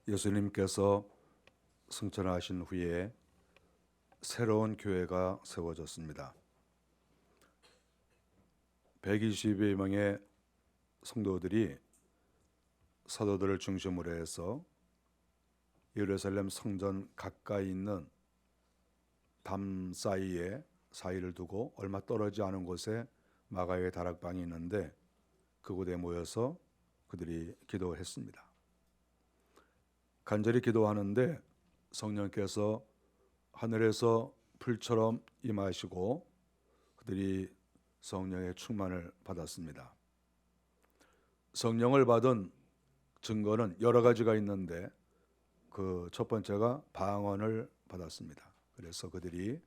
예수님께서 승천하신 후에 새로운 교회가 세워졌습니다. 120여 명의 성도들이 사도들을 중심으로 해서 예루살렘 성전 가까이 있는 담 사이를 두고 얼마 떨어지지 않은 곳에 마가의 다락방이 있는데 그곳에 모여서 그들이 기도했습니다. 간절히 기도하는데 성령께서 하늘에서 불처럼 임하시고 그들이 성령의 충만을 받았습니다. 성령을 받은 증거는 여러 가지가 있는데 그 첫 번째가 방언을 받았습니다. 그래서 그들이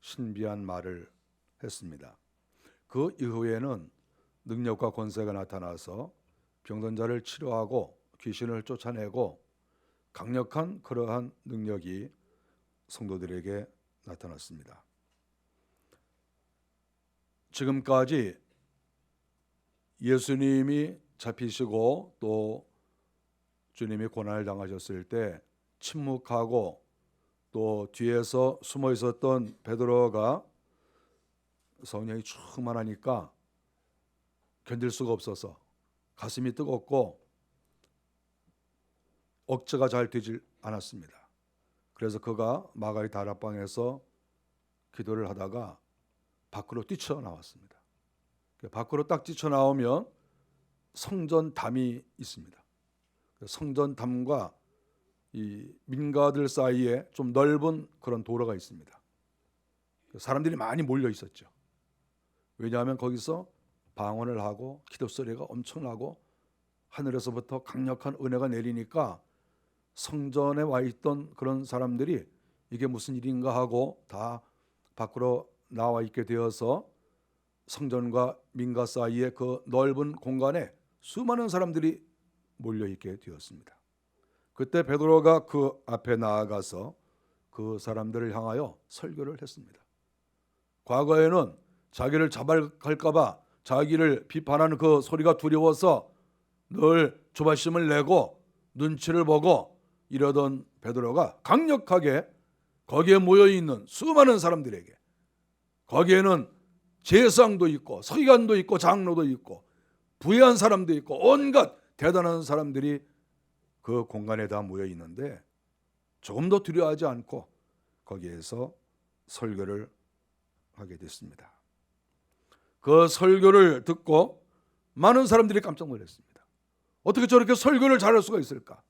신비한 말을 했습니다. 그 이후에는 능력과 권세가 나타나서 병든 자를 치료하고 귀신을 쫓아내고 강력한 그러한 능력이 성도들에게 나타났습니다. 지금까지 예수님이 잡히시고 또 주님이 고난을 당하셨을 때 침묵하고 또 뒤에서 숨어 있었던 베드로가 성령이 충만하니까 견딜 수가 없어서 가슴이 뜨겁고 억제가 잘 되질 않았습니다. 그래서 그가 마가의 다락방에서 기도를 하다가 밖으로 뛰쳐나왔습니다. 밖으로 딱 뛰쳐나오면 성전담이 있습니다. 성전담과 이 민가들 사이에 좀 넓은 그런 도로가 있습니다. 사람들이 많이 몰려 있었죠. 왜냐하면 거기서 방언을 하고 기도 소리가 엄청나고 하늘에서부터 강력한 은혜가 내리니까 성전에 와 있던 그런 사람들이 이게 무슨 일인가 하고 다 밖으로 나와 있게 되어서 성전과 민가 사이의 그 넓은 공간에 수많은 사람들이 몰려 있게 되었습니다. 그때 베드로가 그 앞에 나아가서 그 사람들을 향하여 설교를 했습니다. 과거에는 자기를 잡아갈까 봐 자기를 비판하는 그 소리가 두려워서 늘 조바심을 내고 눈치를 보고 이러던 베드로가 강력하게 거기에 모여있는 수많은 사람들에게, 거기에는 제사장도 있고 서기관도 있고 장로도 있고 부유한 사람도 있고 온갖 대단한 사람들이 그 공간에 다 모여 있는데 조금도 두려워하지 않고 거기에서 설교를 하게 됐습니다. 그 설교를 듣고 많은 사람들이 깜짝 놀랐습니다. 어떻게 저렇게 설교를 잘할 수가 있을까?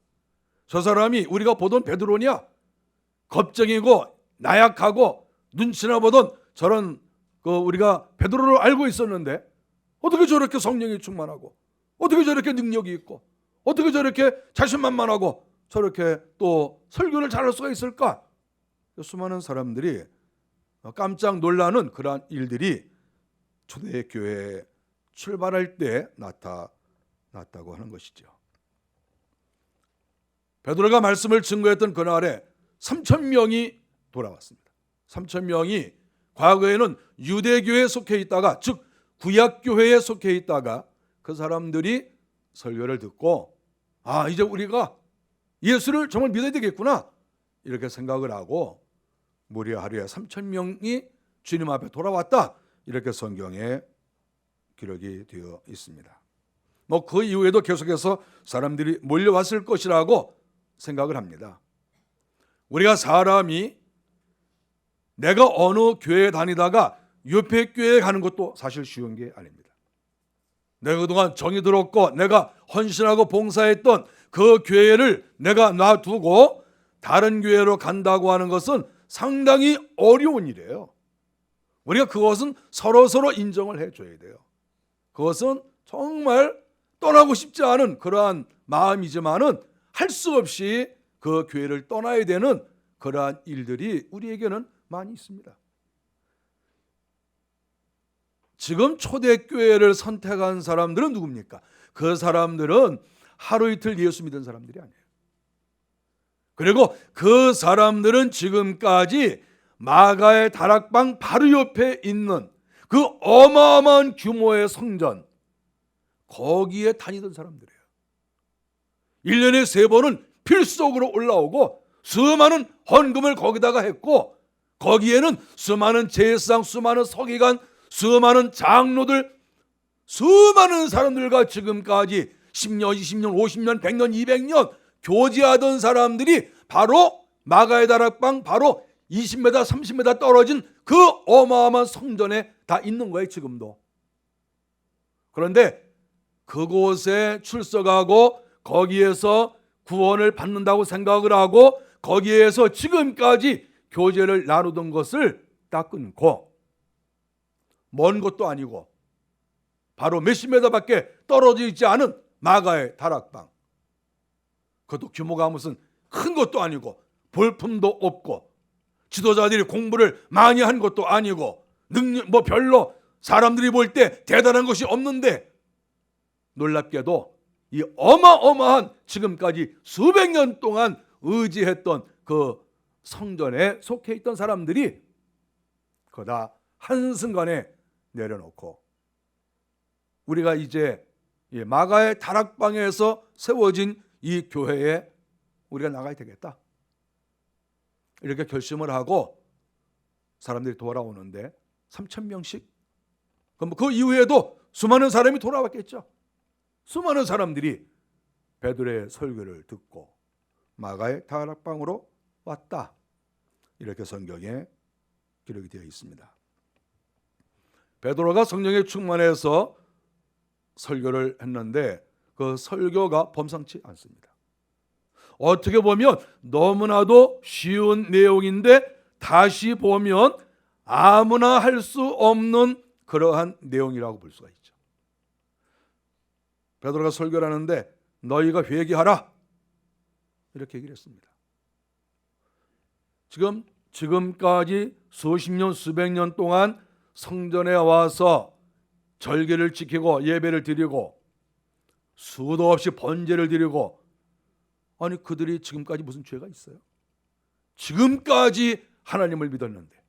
저 사람이 우리가 보던 베드로냐? 겁쟁이고 나약하고 눈치나 보던 저런 우리가 베드로를 알고 있었는데 어떻게 저렇게 성령이 충만하고 어떻게 저렇게 능력이 있고 어떻게 저렇게 자신만만하고 저렇게 또 설교를 잘할 수가 있을까? 수많은 사람들이 깜짝 놀라는 그러한 일들이 초대교회에 출발할 때 나타났다고 하는 것이죠. 베드로가 말씀을 증거했던 그날에 3,000명이 돌아왔습니다. 3,000명이 과거에는 유대교회에 속해 있다가, 즉 구약교회에 속해 있다가 그 사람들이 설교를 듣고 이제 우리가 예수를 정말 믿어야 되겠구나 이렇게 생각을 하고 무려 하루에 3,000명이 주님 앞에 돌아왔다 이렇게 성경에 기록이 되어 있습니다. 그 이후에도 계속해서 사람들이 몰려왔을 것이라고 생각을 합니다. 우리가 사람이 내가 어느 교회에 다니다가 옆에 교회에 가는 것도 사실 쉬운 게 아닙니다. 내가 그동안 정이 들었고 내가 헌신하고 봉사했던 그 교회를 내가 놔두고 다른 교회로 간다고 하는 것은 상당히 어려운 일이에요. 우리가 그것은 서로 인정을 해줘야 돼요. 그것은 정말 떠나고 싶지 않은 그러한 마음이지만은 할 수 없이 그 교회를 떠나야 되는 그러한 일들이 우리에게는 많이 있습니다. 지금 초대교회를 선택한 사람들은 누굽니까? 그 사람들은 하루 이틀 예수 믿은 사람들이 아니에요. 그리고 그 사람들은 지금까지 마가의 다락방 바로 옆에 있는 그 어마어마한 규모의 성전, 거기에 다니던 사람들이에요. 1년에 3번은 필속으로 올라오고 수많은 헌금을 거기다가 했고 거기에는 수많은 제사장, 수많은 서기관, 수많은 장로들, 수많은 사람들과 지금까지 10년, 20년, 50년, 100년, 200년 교제하던 사람들이 바로 마가의 다락방 바로 20m, 30m 떨어진 그 어마어마한 성전에 다 있는 거예요, 지금도. 그런데 그곳에 출석하고 거기에서 구원을 받는다고 생각을 하고 거기에서 지금까지 교제를 나누던 것을 딱 끊고 먼 곳도 아니고 바로 몇십 미터밖에 떨어져 있지 않은 마가의 다락방, 그것도 규모가 무슨 큰 것도 아니고 볼품도 없고 지도자들이 공부를 많이 한 것도 아니고 능력 뭐 별로 사람들이 볼 때 대단한 것이 없는데 놀랍게도 이 어마어마한 지금까지 수백 년 동안 의지했던 그 성전에 속해 있던 사람들이 그거 다 한순간에 내려놓고 우리가 이제 마가의 다락방에서 세워진 이 교회에 우리가 나가야 되겠다, 이렇게 결심을 하고 사람들이 돌아오는데 3,000명씩, 그럼 그 이후에도 수많은 사람이 돌아왔겠죠. 수많은 사람들이 베드로의 설교를 듣고 마가의 다락방으로 왔다, 이렇게 성경에 기록이 되어 있습니다. 베드로가 성령에 충만해서 설교를 했는데 그 설교가 범상치 않습니다. 어떻게 보면 너무나도 쉬운 내용인데 다시 보면 아무나 할 수 없는 그러한 내용이라고 볼 수가 있죠. 베드로가 설교를 하는데 너희가 회개하라, 이렇게 얘기를 했습니다. 지금까지 수십 년, 수백 년 동안 성전에 와서 절기를 지키고 예배를 드리고 수도 없이 번제를 드리고, 아니 그들이 지금까지 무슨 죄가 있어요? 지금까지 하나님을 믿었는데.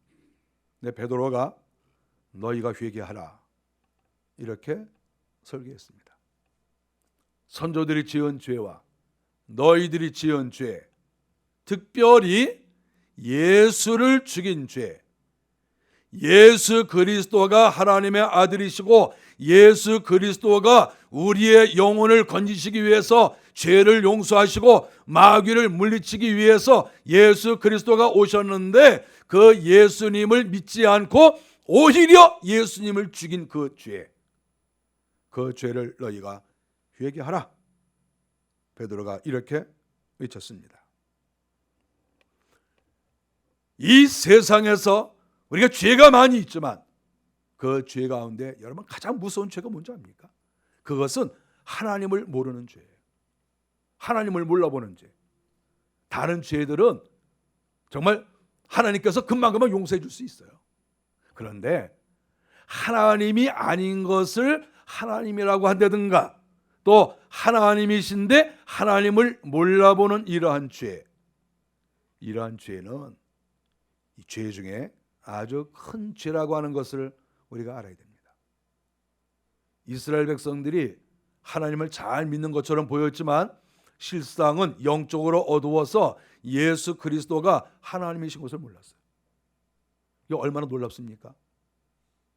베드로가 너희가 회개하라, 이렇게 설교했습니다. 선조들이 지은 죄와 너희들이 지은 죄, 특별히 예수를 죽인 죄, 예수 그리스도가 하나님의 아들이시고 예수 그리스도가 우리의 영혼을 건지시기 위해서 죄를 용서하시고 마귀를 물리치기 위해서 예수 그리스도가 오셨는데 그 예수님을 믿지 않고 오히려 예수님을 죽인 그 죄, 그 죄를 너희가 회개하라, 베드로가 이렇게 외쳤습니다. 이 세상에서 우리가 죄가 많이 있지만 그 죄 가운데 여러분 가장 무서운 죄가 뭔지 압니까? 그것은 하나님을 모르는 죄예요. 하나님을 몰라보는 죄. 다른 죄들은 정말 하나님께서 금방금방 용서해 줄 수 있어요. 그런데 하나님이 아닌 것을 하나님이라고 한다든가 또 하나님이신데 하나님을 몰라보는 이러한 죄, 이러한 죄는 이 죄 중에 아주 큰 죄라고 하는 것을 우리가 알아야 됩니다. 이스라엘 백성들이 하나님을 잘 믿는 것처럼 보였지만 실상은 영적으로 어두워서 예수 그리스도가 하나님이신 것을 몰랐어요. 이게 얼마나 놀랍습니까?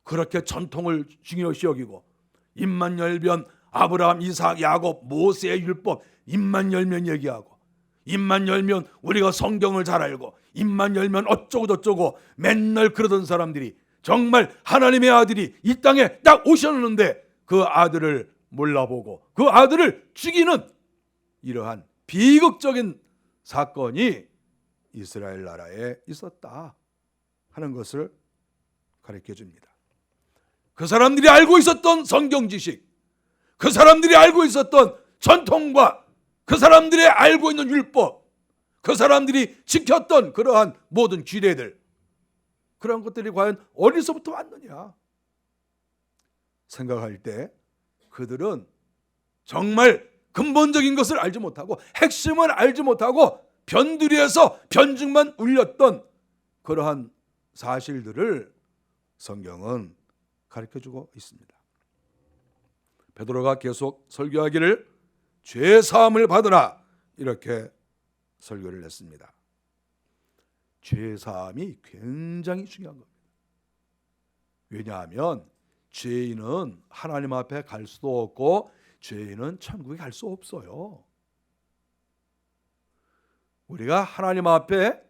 그렇게 전통을 중요시 여기고 입만 열면 아브라함, 이삭, 야곱, 모세의 율법 입만 열면 얘기하고 입만 열면 우리가 성경을 잘 알고 입만 열면 어쩌고 저쩌고 맨날 그러던 사람들이 정말 하나님의 아들이 이 땅에 딱 오셨는데 그 아들을 몰라보고 그 아들을 죽이는 이러한 비극적인 사건이 이스라엘 나라에 있었다 하는 것을 가르쳐 줍니다. 그 사람들이 알고 있었던 성경 지식, 그 사람들이 알고 있었던 전통과 그 사람들이 알고 있는 율법, 그 사람들이 지켰던 그러한 모든 규례들, 그런 것들이 과연 어디서부터 왔느냐 생각할 때 그들은 정말 근본적인 것을 알지 못하고 핵심을 알지 못하고 변두리에서 변증만 울렸던 그러한 사실들을 성경은 가르쳐주고 있습니다. 베드로가 계속 설교하기를 죄 사함을 받으라, 이렇게 설교를 했습니다. 죄사함이 굉장히 중요한 겁니다. 왜냐하면 죄인은 하나님 앞에 갈 수도 없고 죄인은 천국에 갈 수 없어요. 우리가 하나님 앞에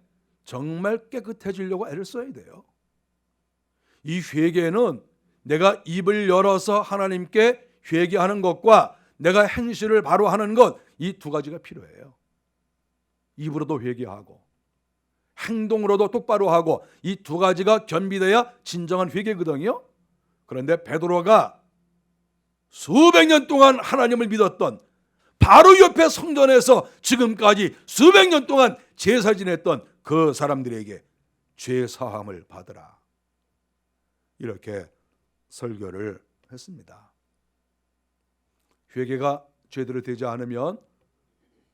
정말 깨끗해지려고 애를 써야 돼요. 이 회개는 내가 입을 열어서 하나님께 회개하는 것과 내가 행실을 바로 하는 것, 이 두 가지가 필요해요. 입으로도 회개하고 행동으로도 똑바로 하고 이 두 가지가 겸비돼야 진정한 회개거든요. 그런데 베드로가 수백 년 동안 하나님을 믿었던, 바로 옆에 성전에서 지금까지 수백 년 동안 제사 지냈던 그 사람들에게 죄 사함을 받으라, 이렇게 설교를 했습니다. 회개가 제대로 되지 않으면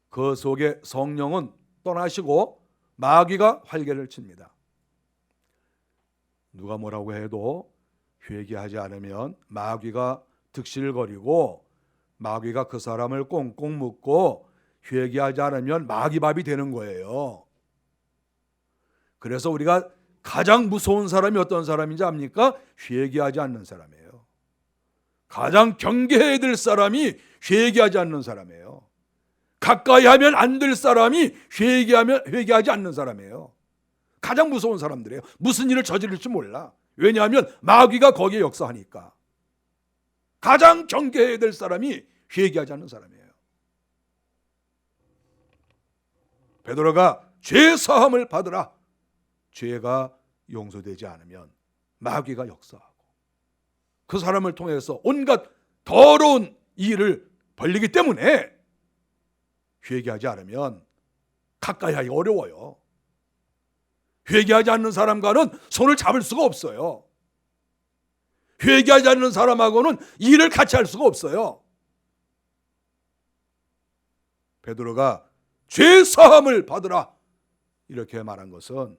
그 속에 성령은 떠나시고 마귀가 활개를 칩니다. 누가 뭐라고 해도 회개하지 않으면 마귀가 득실거리고 마귀가 그 사람을 꽁꽁 묶고 회개하지 않으면 마귀밥이 되는 거예요. 그래서 우리가 가장 무서운 사람이 어떤 사람인지 압니까? 회개하지 않는 사람이에요. 가장 경계해야 될 사람이 회개하지 않는 사람이에요. 가까이 하면 안 될 사람이 회개하지 않는 사람이에요. 가장 무서운 사람들이에요. 무슨 일을 저지를지 몰라. 왜냐하면 마귀가 거기에 역사하니까. 가장 경계해야 될 사람이 회개하지 않는 사람이에요. 베드로가 죄 사함을 받으라. 죄가 용서되지 않으면 마귀가 역사하고 그 사람을 통해서 온갖 더러운 일을 벌리기 때문에 회개하지 않으면 가까이 하기 어려워요. 회개하지 않는 사람과는 손을 잡을 수가 없어요. 회개하지 않는 사람하고는 일을 같이 할 수가 없어요. 베드로가 죄 사함을 받으라 이렇게 말한 것은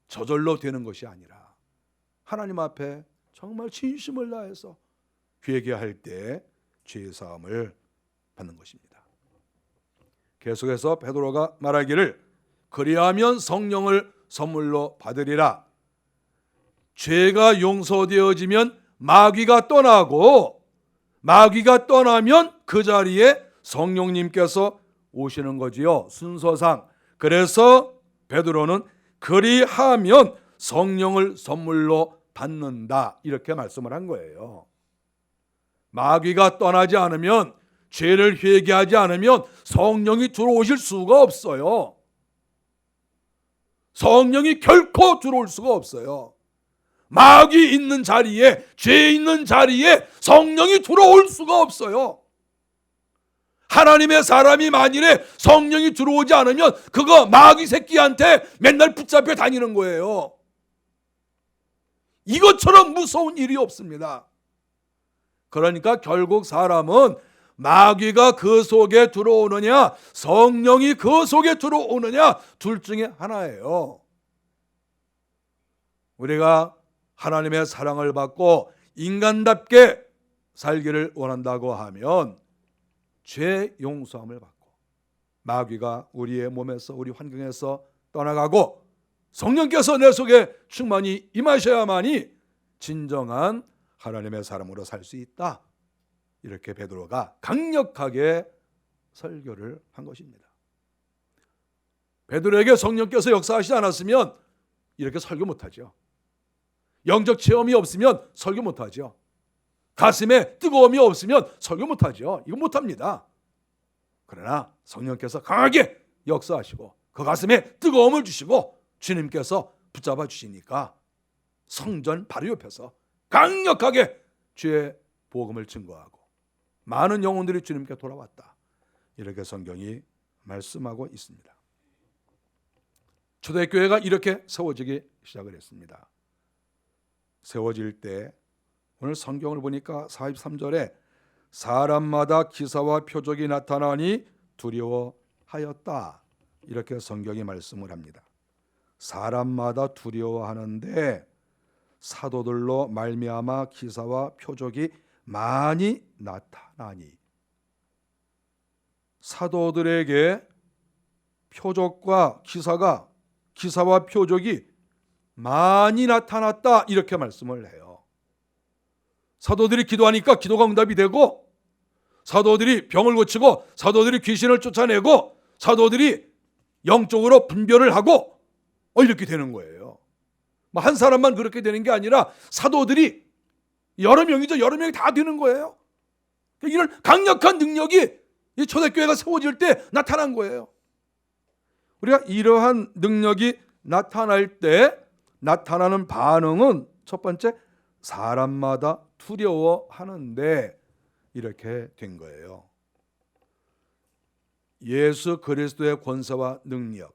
저절로 되는 것이 아니라 하나님 앞에 정말 진심을 다해서 회개할 때 죄 사함을 받는 것입니다. 계속해서 베드로가 말하기를 그리하면 성령을 선물로 받으리라. 죄가 용서되어지면 마귀가 떠나고 마귀가 떠나면 그 자리에 성령님께서 오시는 거지요. 순서상. 그래서 베드로는 그리하면 성령을 선물로 받는다 이렇게 말씀을 한 거예요. 마귀가 떠나지 않으면, 죄를 회개하지 않으면 성령이 들어오실 수가 없어요. 성령이 결코 들어올 수가 없어요. 마귀 있는 자리에, 죄 있는 자리에 성령이 들어올 수가 없어요. 하나님의 사람이 만일에 성령이 들어오지 않으면 그거 마귀 새끼한테 맨날 붙잡혀 다니는 거예요. 이것처럼 무서운 일이 없습니다. 그러니까 결국 사람은 마귀가 그 속에 들어오느냐 성령이 그 속에 들어오느냐 둘 중에 하나예요. 우리가 하나님의 사랑을 받고 인간답게 살기를 원한다고 하면 죄 용서함을 받고 마귀가 우리의 몸에서, 우리 환경에서 떠나가고 성령께서 내 속에 충만히 임하셔야만이 진정한 하나님의 사람으로 살 수 있다. 이렇게 베드로가 강력하게 설교를 한 것입니다. 베드로에게 성령께서 역사하시지 않았으면 이렇게 설교 못하죠. 영적 체험이 없으면 설교 못하죠. 가슴에 뜨거움이 없으면 설교 못하죠. 이거 못합니다. 그러나 성령께서 강하게 역사하시고 그 가슴에 뜨거움을 주시고 주님께서 붙잡아 주시니까 성전 바로 옆에서 강력하게 주의 복음을 증거하고 많은 영혼들이 주님께 돌아왔다. 이렇게 성경이 말씀하고 있습니다. 초대교회가 이렇게 세워지기 시작을 했습니다. 세워질 때 오늘 성경을 보니까 43절에 사람마다 기사와 표적이 나타나니 두려워하였다. 이렇게 성경이 말씀을 합니다. 사람마다 두려워하는데 사도들로 말미암아 기사와 표적이 많이 나타나니, 사도들에게 표적과 기사와 표적이 많이 나타났다 이렇게 말씀을 해요. 사도들이 기도하니까 기도가 응답이 되고, 사도들이 병을 고치고, 사도들이 귀신을 쫓아내고, 사도들이 영적으로 분별을 하고 이렇게 되는 거예요. 한 사람만 그렇게 되는 게 아니라 사도들이 여러 명이죠. 여러 명이 다 되는 거예요. 이런 강력한 능력이 이 초대교회가 세워질 때 나타난 거예요. 우리가 이러한 능력이 나타날 때 나타나는 반응은 첫 번째, 사람마다 두려워하는데 이렇게 된 거예요. 예수 그리스도의 권세와 능력,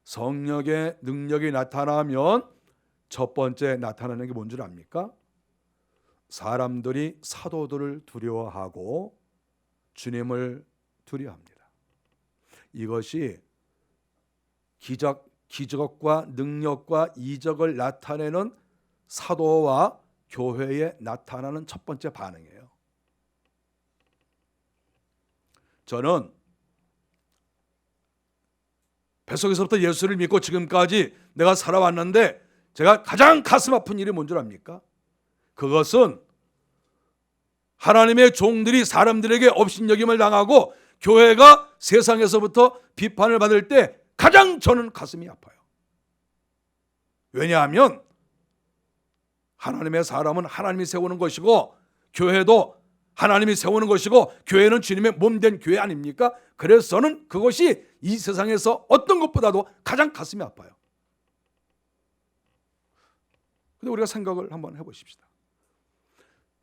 성령의 능력이 나타나면 첫 번째 나타나는 게 뭔 줄 압니까? 사람들이 사도들을 두려워하고 주님을 두려워합니다. 이것이 기적과 능력과 이적을 나타내는 사도와 교회에 나타나는 첫 번째 반응이에요. 저는 뱃속에서부터 예수를 믿고 지금까지 내가 살아왔는데 제가 가장 가슴 아픈 일이 뭔 줄 압니까? 그것은 하나님의 종들이 사람들에게 업신여김을 당하고 교회가 세상에서부터 비판을 받을 때 가장 저는 가슴이 아파요. 왜냐하면 하나님의 사람은 하나님이 세우는 것이고 교회도 하나님이 세우는 것이고 교회는 주님의 몸된 교회 아닙니까? 그래서 저는 그것이 이 세상에서 어떤 것보다도 가장 가슴이 아파요. 근데 우리가 생각을 한번 해보십시다.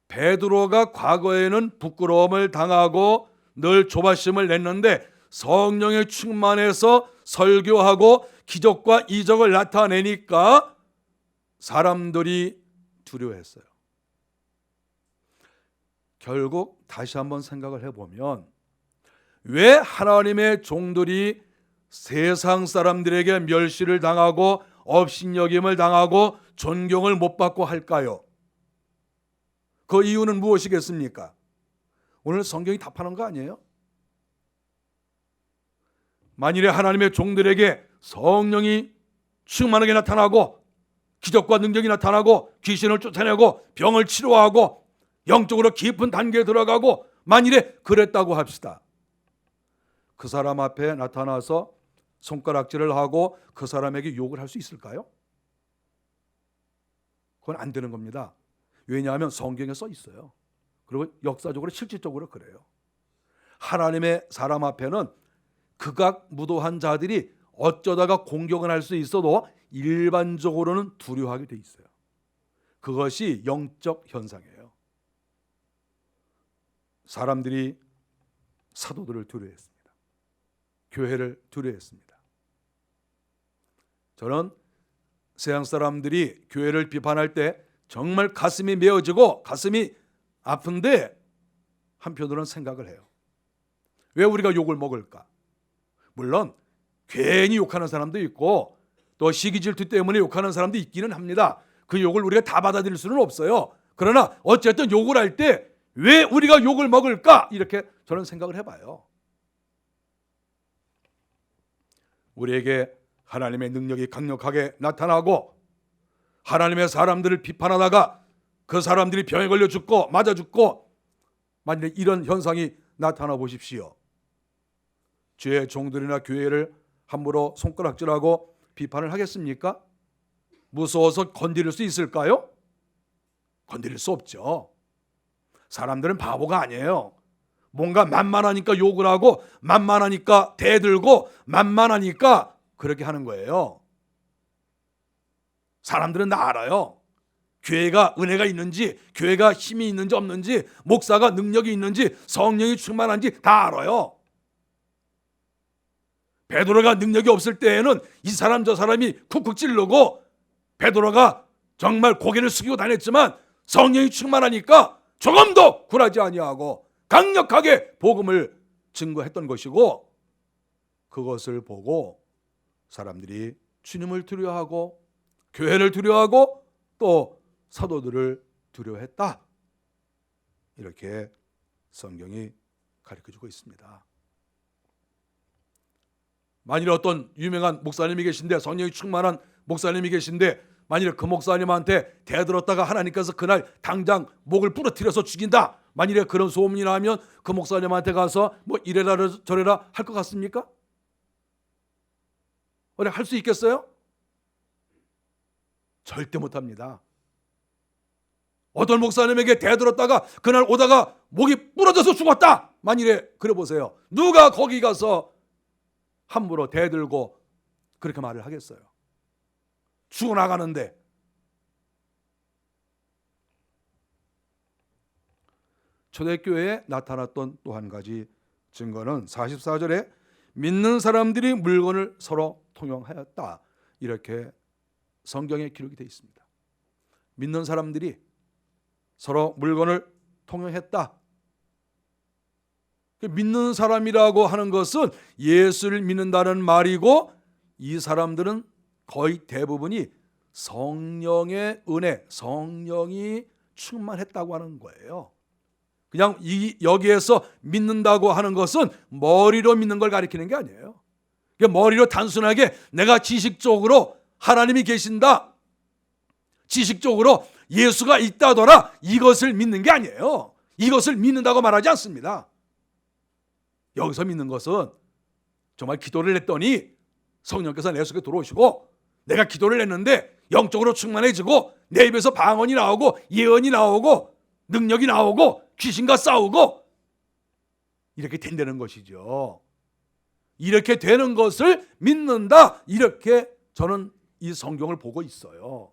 베드로가 과거에는 부끄러움을 당하고 늘 조바심을 냈는데 성령의 충만해서 설교하고 기적과 이적을 나타내니까 사람들이 두려워했어요. 결국 다시 한번 생각을 해보면 왜 하나님의 종들이 세상 사람들에게 멸시를 당하고 업신여김을 당하고 존경을 못 받고 할까요? 그 이유는 무엇이겠습니까? 오늘 성경이 답하는 거 아니에요? 만일에 하나님의 종들에게 성령이 충만하게 나타나고 기적과 능력이 나타나고 귀신을 쫓아내고 병을 치료하고 영적으로 깊은 단계에 들어가고 만일에 그랬다고 합시다. 그 사람 앞에 나타나서 손가락질을 하고 그 사람에게 욕을 할 수 있을까요? 그건 안 되는 겁니다. 왜냐하면 성경에 써 있어요. 그리고 역사적으로 실질적으로 그래요. 하나님의 사람 앞에는 극악무도한 자들이 어쩌다가 공격을 할 수 있어도 일반적으로는 두려워하게 돼 있어요. 그것이 영적 현상이에요. 사람들이 사도들을 두려워했습니다. 교회를 두려워했습니다. 저는 세상 사람들이 교회를 비판할 때 정말 가슴이 메어지고 가슴이 아픈데 한편으로는 생각을 해요. 왜 우리가 욕을 먹을까? 물론 괜히 욕하는 사람도 있고 또 시기 질투 때문에 욕하는 사람도 있기는 합니다. 그 욕을 우리가 다 받아들일 수는 없어요. 그러나 어쨌든 욕을 할 때 왜 우리가 욕을 먹을까? 이렇게 저는 생각을 해봐요. 우리에게 하나님의 능력이 강력하게 나타나고 하나님의 사람들을 비판하다가 그 사람들이 병에 걸려 죽고 맞아 죽고 만약에 이런 현상이 나타나 보십시오. 주의 종들이나 교회를 함부로 손가락질하고 비판을 하겠습니까? 무서워서 건드릴 수 있을까요? 건드릴 수 없죠. 사람들은 바보가 아니에요. 뭔가 만만하니까 욕을 하고 만만하니까 대들고 만만하니까 그렇게 하는 거예요. 사람들은 다 알아요. 교회가 은혜가 있는지 교회가 힘이 있는지 없는지 목사가 능력이 있는지 성령이 충만한지 다 알아요. 베드로가 능력이 없을 때에는 이 사람 저 사람이 쿡쿡 찌르고 베드로가 정말 고개를 숙이고 다녔지만 성령이 충만하니까 조금도 굴하지 아니하고 강력하게 복음을 증거했던 것이고 그것을 보고 사람들이 주님을 두려워하고 교회를 두려워하고 또 사도들을 두려워했다. 이렇게 성경이 가르쳐주고 있습니다. 만일에 어떤 유명한 목사님이 계신데, 성령이 충만한 목사님이 계신데, 만일에 그 목사님한테 대들었다가 하나님께서 그날 당장 목을 부러뜨려서 죽인다, 만일에 그런 소문이 나면 그 목사님한테 가서 뭐 이래라 저래라 할 것 같습니까? 할 수 있겠어요? 절대 못합니다. 어떤 목사님에게 대들었다가 그날 오다가 목이 부러져서 죽었다, 만일에 그래 보세요. 누가 거기 가서 함부로 대들고 그렇게 말을 하겠어요? 죽어나가는데. 초대교회에 나타났던 또 한 가지 증거는 44절에 믿는 사람들이 물건을 서로 통용하였다, 이렇게 성경에 기록이 되어 있습니다. 믿는 사람들이 서로 물건을 통용했다. 믿는 사람이라고 하는 것은 예수를 믿는다는 말이고, 이 사람들은 거의 대부분이 성령의 은혜, 성령이 충만했다고 하는 거예요. 그냥 여기에서 믿는다고 하는 것은 머리로 믿는 걸 가리키는 게 아니에요. 머리로 단순하게 내가 지식적으로 하나님이 계신다, 지식적으로 예수가 있다더라, 이것을 믿는 게 아니에요. 이것을 믿는다고 말하지 않습니다. 여기서 믿는 것은 정말 기도를 했더니 성령께서 내 속에 들어오시고, 내가 기도를 했는데 영적으로 충만해지고, 내 입에서 방언이 나오고 예언이 나오고 능력이 나오고 귀신과 싸우고 이렇게 된다는 것이죠. 이렇게 되는 것을 믿는다, 이렇게 저는 이 성경을 보고 있어요.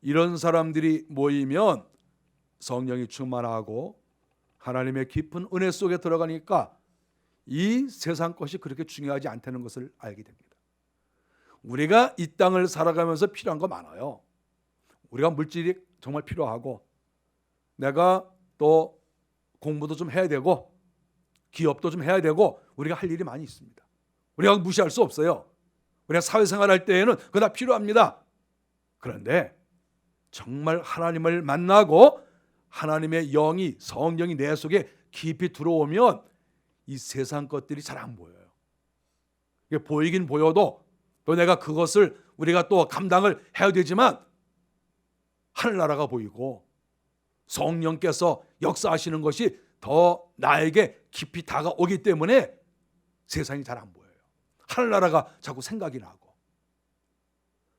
이런 사람들이 모이면 성령이 충만하고 하나님의 깊은 은혜 속에 들어가니까 이 세상 것이 그렇게 중요하지 않다는 것을 알게 됩니다. 우리가 이 땅을 살아가면서 필요한 거 많아요. 우리가 물질이 정말 필요하고, 내가 또 공부도 좀 해야 되고, 기업도 좀 해야 되고, 우리가 할 일이 많이 있습니다. 우리가 무시할 수 없어요. 우리가 사회생활할 때에는 그거 다 필요합니다. 그런데 정말 하나님을 만나고 하나님의 영이, 성령이 내 속에 깊이 들어오면 이 세상 것들이 잘 안 보여요. 이게 보이긴 보여도 또 내가 그것을 우리가 또 감당을 해야 되지만, 하늘나라가 보이고 성령께서 역사하시는 것이 더 나에게 깊이 다가오기 때문에 세상이 잘 안 보여요. 하늘나라가 자꾸 생각이 나고.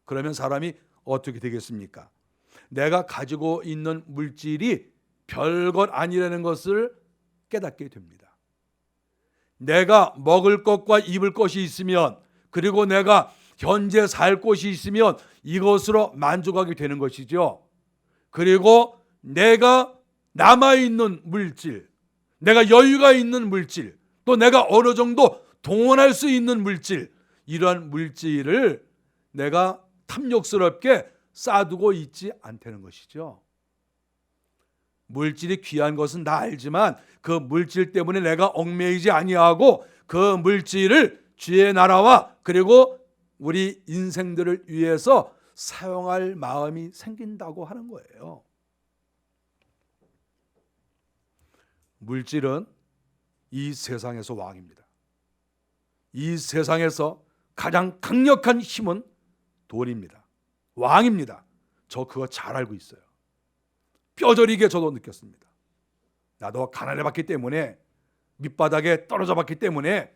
그러면 사람이 어떻게 되겠습니까? 내가 가지고 있는 물질이 별것 아니라는 것을 깨닫게 됩니다. 내가 먹을 것과 입을 것이 있으면, 그리고 내가 현재 살 곳이 있으면 이것으로 만족하게 되는 것이죠. 그리고 내가 남아있는 물질, 내가 여유가 있는 물질, 또 내가 어느 정도 동원할 수 있는 물질, 이러한 물질을 내가 탐욕스럽게 쌓아두고 있지 않다는 것이죠. 물질이 귀한 것은 다 알지만 그 물질 때문에 내가 얽매이지 아니하고 그 물질을 주의 나라와 그리고 우리 인생들을 위해서 사용할 마음이 생긴다고 하는 거예요. 물질은 이 세상에서 왕입니다. 이 세상에서 가장 강력한 힘은 돈입니다. 왕입니다. 저 그거 잘 알고 있어요. 뼈저리게 저도 느꼈습니다. 나도 가난해봤기 때문에, 밑바닥에 떨어져 봤기 때문에,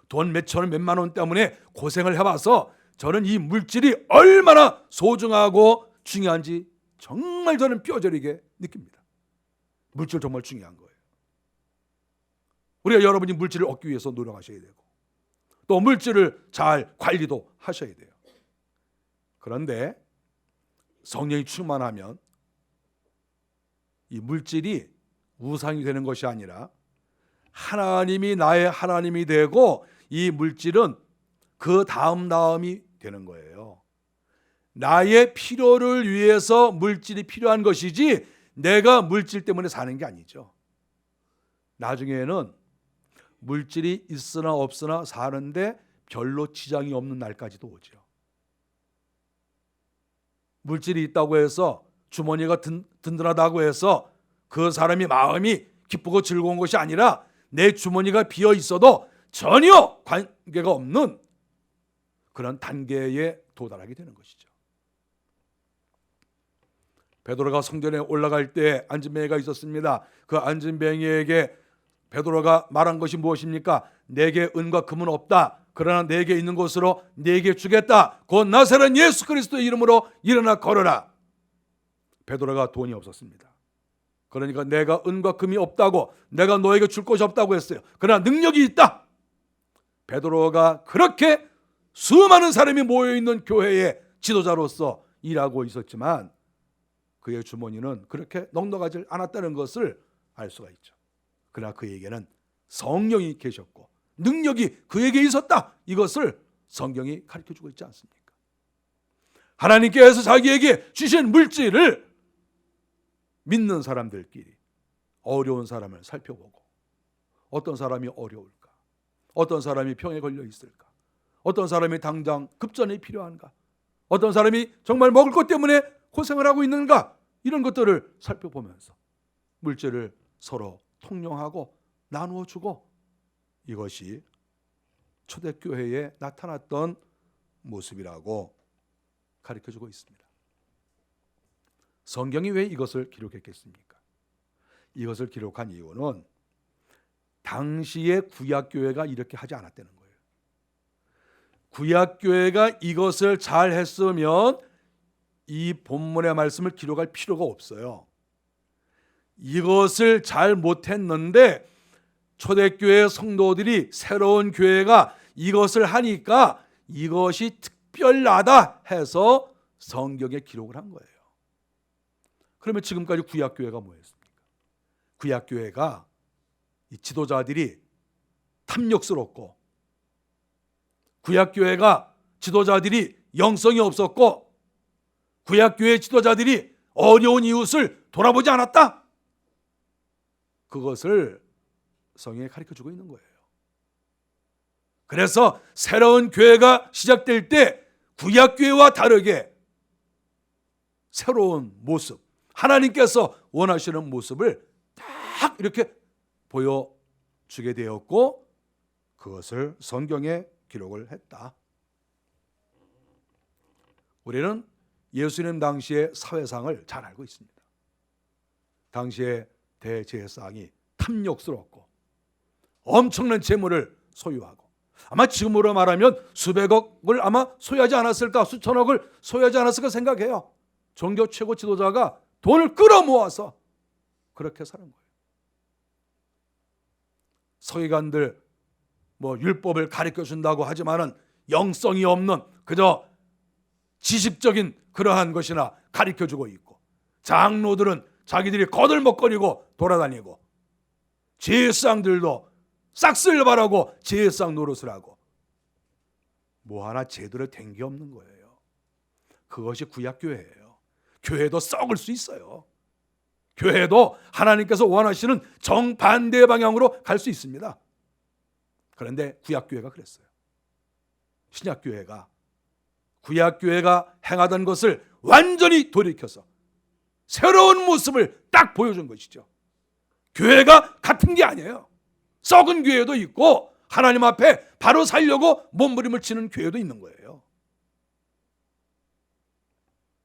돈 몇천 원 몇만 원 때문에 고생을 해봐서 저는 이 물질이 얼마나 소중하고 중요한지 정말 저는 뼈저리게 느낍니다. 물질 정말 중요한 거예요. 우리가 여러분이 물질을 얻기 위해서 노력하셔야 되고, 또 물질을 잘 관리도 하셔야 돼요. 그런데 성령이 충만하면 이 물질이 우상이 되는 것이 아니라 하나님이 나의 하나님이 되고, 이 물질은 그 다음이 되는 거예요. 나의 필요를 위해서 물질이 필요한 것이지 내가 물질 때문에 사는 게 아니죠. 나중에는 물질이 있으나 없으나 사는데 별로 지장이 없는 날까지도 오죠. 물질이 있다고 해서, 주머니가 든든하다고 해서 그 사람이 마음이 기쁘고 즐거운 것이 아니라, 내 주머니가 비어 있어도 전혀 관계가 없는 그런 단계에 도달하게 되는 것이죠. 베드로가 성전에 올라갈 때 안진뱅이가 있었습니다. 그 안진뱅이에게 베드로가 말한 것이 무엇입니까? 내게 은과 금은 없다. 그러나 내게 있는 곳으로 내게 주겠다. 곧 나사렛 예수 그리스도의 이름으로 일어나 걸어라. 베드로가 돈이 없었습니다. 그러니까 내가 은과 금이 없다고, 내가 너에게 줄 것이 없다고 했어요. 그러나 능력이 있다. 베드로가 그렇게 수많은 사람이 모여있는 교회의 지도자로서 일하고 있었지만 그의 주머니는 그렇게 넉넉하지 않았다는 것을 알 수가 있죠. 그러나 그에게는 성령이 계셨고 능력이 그에게 있었다. 이것을 성경이 가르쳐주고 있지 않습니까? 하나님께서 자기에게 주신 물질을 믿는 사람들끼리 어려운 사람을 살펴보고, 어떤 사람이 어려울까? 어떤 사람이 병에 걸려 있을까? 어떤 사람이 당장 급전이 필요한가? 어떤 사람이 정말 먹을 것 때문에 고생을 하고 있는가? 이런 것들을 살펴보면서 물질을 서로 통용하고 나누어 주고, 이것이 초대교회에 나타났던 모습이라고 가르쳐주고 있습니다. 성경이 왜 이것을 기록했겠습니까? 이것을 기록한 이유는 당시의 구약교회가 이렇게 하지 않았다는 거예요. 구약교회가 이것을 잘 했으면 이 본문의 말씀을 기록할 필요가 없어요. 이것을 잘 못했는데 초대교회 성도들이, 새로운 교회가 이것을 하니까 이것이 특별하다 해서 성경에 기록을 한 거예요. 그러면 지금까지 구약교회가 뭐였습니까? 구약교회가 이 지도자들이 탐욕스럽고, 구약교회가 지도자들이 영성이 없었고, 구약교회 지도자들이 어려운 이웃을 돌아보지 않았다. 그것을 성경에 가르쳐주고 있는 거예요. 그래서 새로운 교회가 시작될 때 구약교회와 다르게 새로운 모습, 하나님께서 원하시는 모습을 딱 이렇게 보여주게 되었고, 그것을 성경에 기록을 했다. 우리는 예수님 당시의 사회상을 잘 알고 있습니다. 당시의 대제사장이 탐욕스럽고 엄청난 재물을 소유하고, 아마 지금으로 말하면 수백억을 아마 소유하지 않았을까, 수천억을 소유하지 않았을까 생각해요. 종교 최고 지도자가 돈을 끌어모아서 그렇게 사는 거예요. 서기관들 율법을 가르쳐 준다고 하지만은 영성이 없는, 그저 지식적인 그러한 것이나 가르쳐 주고 있고, 장로들은 자기들이 거들먹거리고 돌아다니고, 제사장들도 싹쓸 바라고 제사장 노릇을 하고, 뭐 하나 제대로 된 게 없는 거예요. 그것이 구약교회예요. 교회도 썩을 수 있어요. 교회도 하나님께서 원하시는 정반대 방향으로 갈 수 있습니다. 그런데 구약교회가 그랬어요. 신약교회가 구약교회가 행하던 것을 완전히 돌이켜서 새로운 모습을 딱 보여준 것이죠. 교회가 같은 게 아니에요. 썩은 교회도 있고, 하나님 앞에 바로 살려고 몸부림을 치는 교회도 있는 거예요.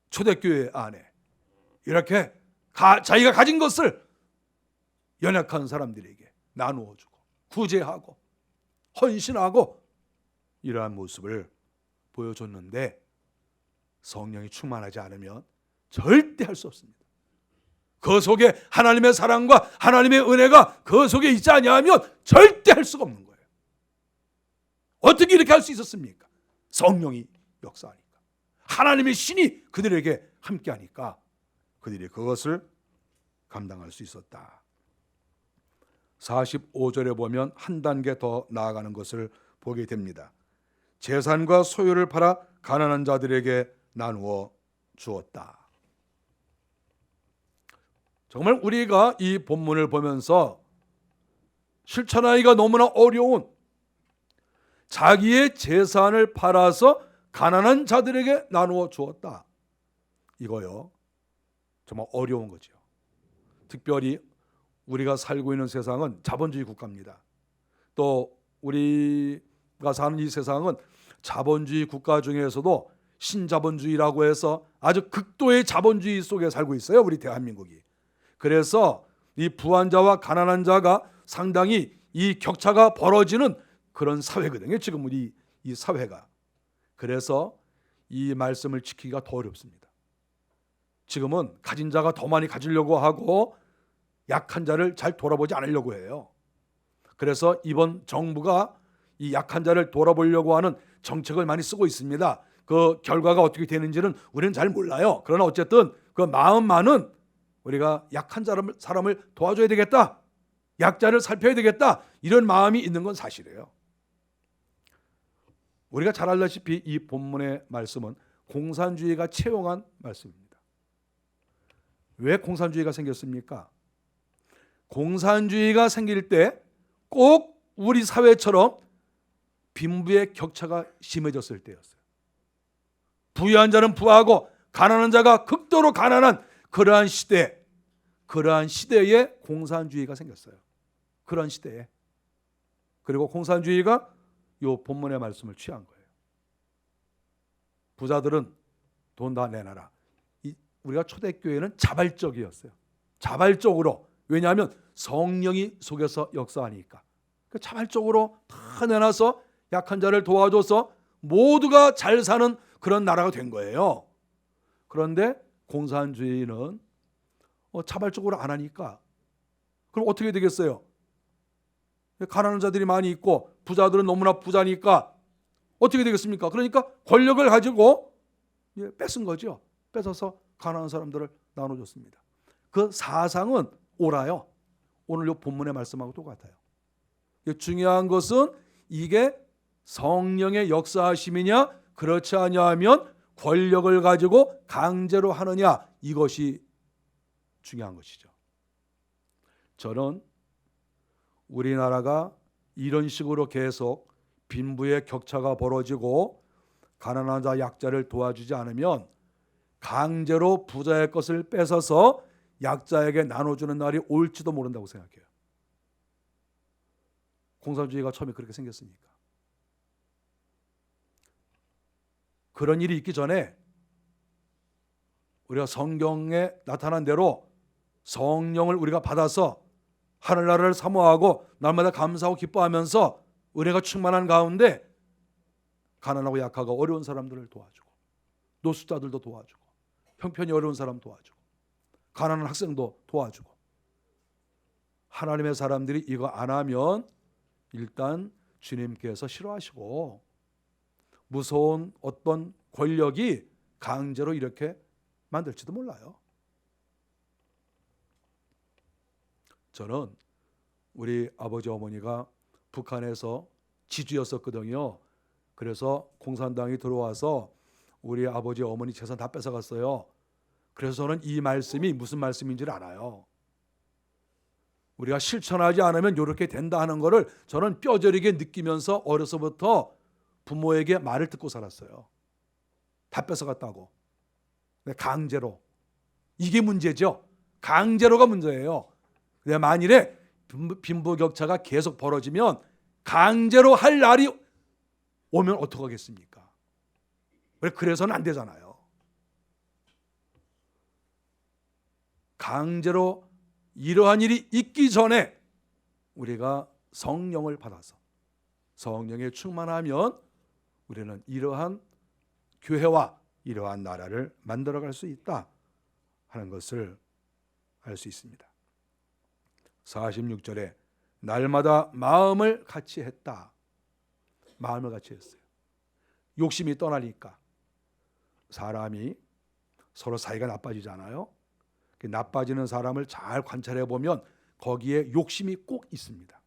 초대교회 안에 이렇게 자기가 가진 것을 연약한 사람들에게 나누어주고 구제하고 헌신하고 이러한 모습을 보여줬는데, 성령이 충만하지 않으면 절대 할 수 없습니다. 그 속에 하나님의 사랑과 하나님의 은혜가 그 속에 있지 아니하면 절대 할 수가 없는 거예요. 어떻게 이렇게 할 수 있었습니까? 성령이 역사하니까, 하나님의 신이 그들에게 함께하니까 그들이 그것을 감당할 수 있었다. 45절에 보면 한 단계 더 나아가는 것을 보게 됩니다. 재산과 소유를 팔아 가난한 자들에게 나누어 주었다. 정말 우리가 이 본문을 보면서 실천하기가 너무나 어려운, 자기의 재산을 팔아서 가난한 자들에게 나누어 주었다. 이거요, 정말 어려운 거죠. 특별히 우리가 살고 있는 세상은 자본주의 국가입니다. 또 우리가 사는 이 세상은 자본주의 국가 중에서도 신자본주의라고 해서 아주 극도의 자본주의 속에 살고 있어요, 우리 대한민국이. 그래서 이 부한 자와 가난한 자가 상당히 이 격차가 벌어지는 그런 사회거든요, 지금 우리 이 사회가. 그래서 이 말씀을 지키기가 더 어렵습니다. 지금은 가진 자가 더 많이 가지려고 하고 약한 자를 잘 돌아보지 않으려고 해요. 그래서 이번 정부가 이 약한 자를 돌아보려고 하는 정책을 많이 쓰고 있습니다. 그 결과가 어떻게 되는지는 우리는 잘 몰라요. 그러나 어쨌든 그 마음만은 우리가 약한 사람을 도와줘야 되겠다, 약자를 살펴야 되겠다, 이런 마음이 있는 건 사실이에요. 우리가 잘 알다시피 이 본문의 말씀은 공산주의가 채용한 말씀입니다. 왜 공산주의가 생겼습니까? 공산주의가 생길 때 꼭 우리 사회처럼 빈부의 격차가 심해졌을 때였어요. 부유한 자는 부하고 가난한 자가 극도로 가난한 그러한 시대에 공산주의가 생겼어요. 그런 시대에. 그리고 공산주의가 이 본문의 말씀을 취한 거예요. 부자들은 돈 다 내놔라. 우리가 초대교회는 자발적이었어요. 자발적으로. 왜냐하면 성령이 속에서 역사하니까. 자발적으로 다 내놔서 약한 자를 도와줘서 모두가 잘 사는 그런 나라가 된 거예요. 그런데 공산주의는 자발적으로 안 하니까 그럼 어떻게 되겠어요? 가난한 자들이 많이 있고 부자들은 너무나 부자니까 어떻게 되겠습니까? 그러니까 권력을 가지고 뺏은 거죠. 뺏어서 가난한 사람들을 나눠줬습니다. 그 사상은 옳아요. 오늘 이 본문의 말씀하고 똑같아요. 중요한 것은 이게 성령의 역사하심이냐 그렇지 아니하면 권력을 가지고 강제로 하느냐, 이것이 중요한 것이죠. 저는 우리나라가 이런 식으로 계속 빈부의 격차가 벌어지고 가난한 자 약자를 도와주지 않으면 강제로 부자의 것을 뺏어서 약자에게 나눠주는 날이 올지도 모른다고 생각해요. 공산주의가 처음에 그렇게 생겼으니까. 그런 일이 있기 전에 우리가 성경에 나타난 대로 성령을 우리가 받아서 하늘나라를 사모하고 날마다 감사하고 기뻐하면서 은혜가 충만한 가운데 가난하고 약하고 어려운 사람들을 도와주고 노숙자들도 도와주고 형편이 어려운 사람 도와주고 가난한 학생도 도와주고, 하나님의 사람들이 이거 안 하면 일단 주님께서 싫어하시고 무서운 어떤 권력이 강제로 이렇게 만들지도 몰라요. 저는 우리 아버지 어머니가 북한에서 지주였었거든요. 그래서 공산당이 들어와서 우리 아버지 어머니 재산 다 뺏어갔어요. 그래서 저는 이 말씀이 무슨 말씀인지를 알아요. 우리가 실천하지 않으면 이렇게 된다 하는 것을 저는 뼈저리게 느끼면서 어려서부터 부모에게 말을 듣고 살았어요. 다 뺏어갔다고. 강제로. 이게 문제죠. 강제로가 문제예요. 근데 만일에 빈부격차가 계속 벌어지면 강제로 할 날이 오면 어떡하겠습니까? 그래서는 안 되잖아요. 강제로 이러한 일이 있기 전에 우리가 성령을 받아서 성령에 충만하면 우리는 이러한 교회와 이러한 나라를 만들어갈 수 있다 하는 것을 알 수 있습니다. 46절에 날마다 마음을 같이 했다. 마음을 같이 했어요. 욕심이 떠나니까 사람이 서로 사이가 나빠지잖아요. 나빠지는 사람을 잘 관찰해 보면 거기에 욕심이 꼭 있습니다.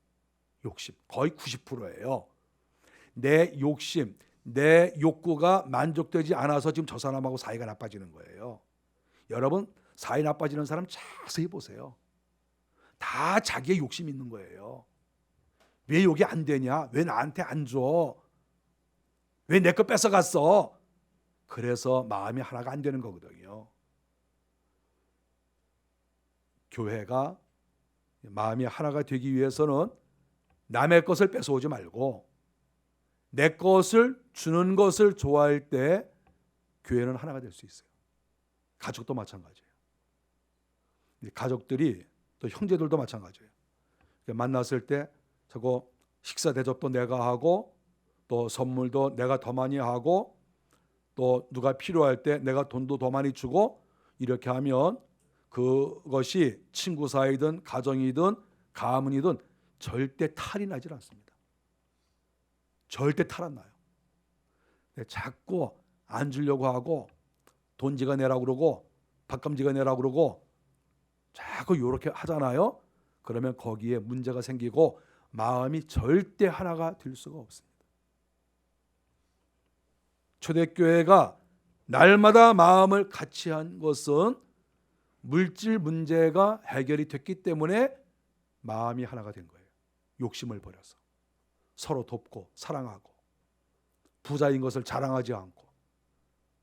욕심 거의 90%예요. 내 욕심, 내 욕구가 만족되지 않아서 지금 저 사람하고 사이가 나빠지는 거예요. 여러분 사이 나빠지는 사람 자세히 보세요. 다 자기의 욕심이 있는 거예요. 왜 여기 안 되냐? 왜 나한테 안 줘? 왜 내 거 뺏어갔어? 그래서 마음이 하나가 안 되는 거거든요. 교회가 마음이 하나가 되기 위해서는 남의 것을 뺏어오지 말고 내 것을 주는 것을 좋아할 때 교회는 하나가 될 수 있어요. 가족도 마찬가지예요. 가족들이 또 형제들도 마찬가지예요. 만났을 때 저거 식사 대접도 내가 하고 또 선물도 내가 더 많이 하고 또 누가 필요할 때 내가 돈도 더 많이 주고 이렇게 하면 그것이 친구 사이든 가정이든 가문이든 절대 탈이 나질 않습니다. 절대 탈 안 나요. 자꾸 안 주려고 하고 돈지가 내라고 그러고 밥감지가 내라고 그러고 자꾸 이렇게 하잖아요. 그러면 거기에 문제가 생기고 마음이 절대 하나가 될 수가 없습니다. 초대교회가 날마다 마음을 같이 한 것은 물질 문제가 해결이 됐기 때문에 마음이 하나가 된 거예요. 욕심을 버려서 서로 돕고 사랑하고 부자인 것을 자랑하지 않고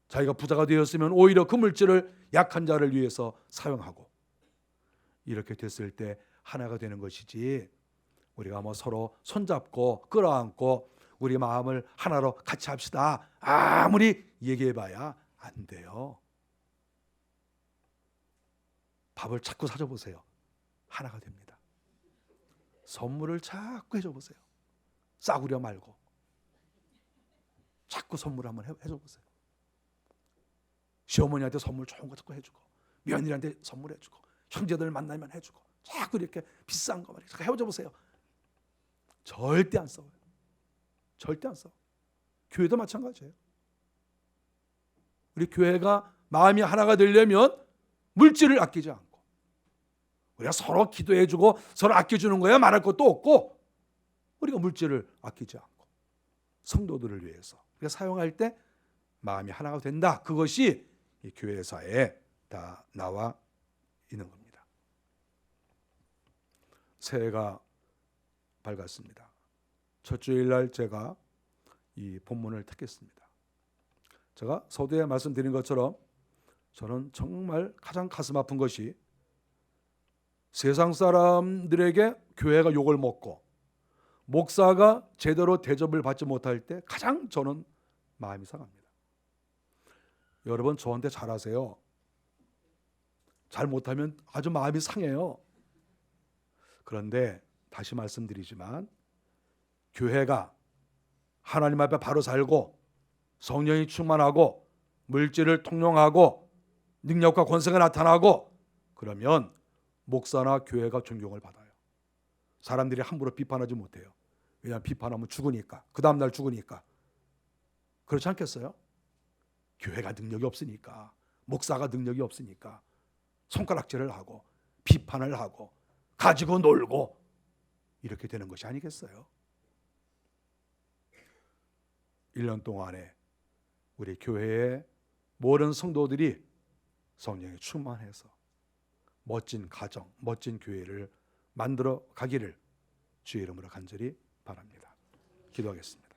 자기가 부자가 되었으면 오히려 그 물질을 약한 자를 위해서 사용하고 이렇게 됐을 때 하나가 되는 것이지 우리가 뭐 서로 손잡고 끌어안고 우리 마음을 하나로 같이 합시다 아무리 얘기해봐야 안 돼요. 밥을 자꾸 사줘 보세요. 하나가 됩니다. 선물을 자꾸 해줘 보세요. 싸구려 말고 자꾸 선물 한번 해줘 보세요. 시어머니한테 선물 좋은 거 자꾸 해주고 며느리한테 선물해주고 형제들 만나면 해주고 자꾸 이렇게 비싼 거 자꾸 해줘 보세요. 절대 안 싸워요. 절대 안 싸워. 교회도 마찬가지예요. 우리 교회가 마음이 하나가 되려면 물질을 아끼지 않고 우리가 서로 기도해주고 서로 아껴주는 거야 말할 것도 없고 우리가 물질을 아끼지 않고 성도들을 위해서 우리가 사용할 때 마음이 하나가 된다. 그것이 이 교회사에 다 나와 있는 겁니다. 새해가 밝았습니다. 첫 주일날 제가 이 본문을 택했습니다. 제가 서두에 말씀드린 것처럼 저는 정말 가장 가슴 아픈 것이 세상 사람들에게 교회가 욕을 먹고 목사가 제대로 대접을 받지 못할 때 가장 저는 마음이 상합니다. 여러분 저한테 잘하세요. 잘 못하면 아주 마음이 상해요. 그런데 다시 말씀드리지만 교회가 하나님 앞에 바로 살고 성령이 충만하고 물질을 통용하고 능력과 권세가 나타나고 그러면 목사나 교회가 존경을 받아요. 사람들이 함부로 비판하지 못해요. 왜냐하면 비판하면 죽으니까. 그 다음날 죽으니까. 그렇지 않겠어요? 교회가 능력이 없으니까 목사가 능력이 없으니까 손가락질을 하고 비판을 하고 가지고 놀고 이렇게 되는 것이 아니겠어요? 1년 동안에 우리 교회의 모든 성도들이 성령에 충만해서 멋진 가정, 멋진 교회를 만들어 가기를 주의 이름으로 간절히 바랍니다. 기도하겠습니다.